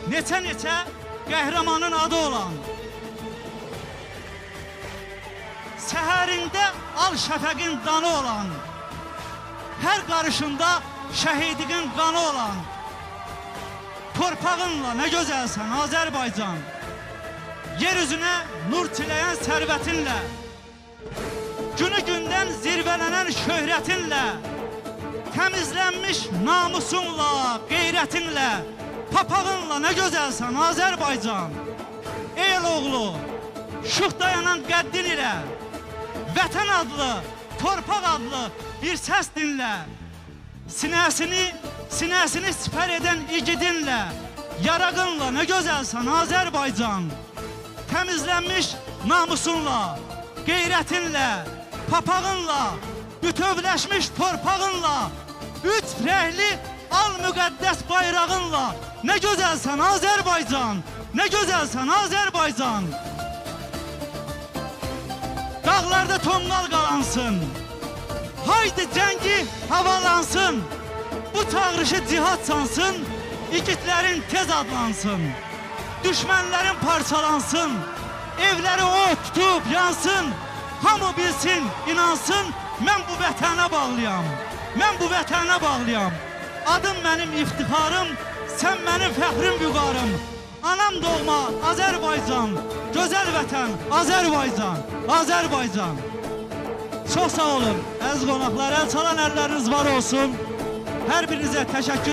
neçə qəhrəmanın adı olan, səhərində al şəfəqin danı olan, hər qarışında şəhidinin qanı olan, torpağınla nə gözəlsən Azərbaycan, yer üzünə nur çiləyən sərvətinlə, günü gündən zirvələnən şöhrətinlə, təmizlənmiş namusunla, qeyrətinlə, papağınla nə gözəlsən Azərbaycan. El oğlu, şux dayanan qəddin ilə, vətən adlı, torpaq adlı bir səs dinlə, sinəsini sipər edən igidinlə, yarağınla nə gözəlsən Azərbaycan. Təmizlənmiş namusunla, qeyrətinlə, papağınla, bütövləşmiş torpağınla, üç rəhli al müqəddəs bayrağınla, nə gözəlsən Azərbaycan, nə gözəlsən Azərbaycan. Dağlarda tonqal qalansın, haydi cəngi havalansın, bu çağrışı cihad sansın, igidlərin tez adlansın, düşmənlərin parçalansın, evləri o tutub yansın, hamı bilsin, inansın, mən bu vətənə bağlıyam, mən bu vətənə bağlıyam. Adım mənim iftixarım, sən mənim fəxrim vüqarım. Anam doğma Azərbaycan, gözəl vətən Azərbaycan, Azərbaycan. Çox sağ olun, əziz qonaqlar, əl çalan əlləriniz var olsun. Hər birinizə təşəkkür.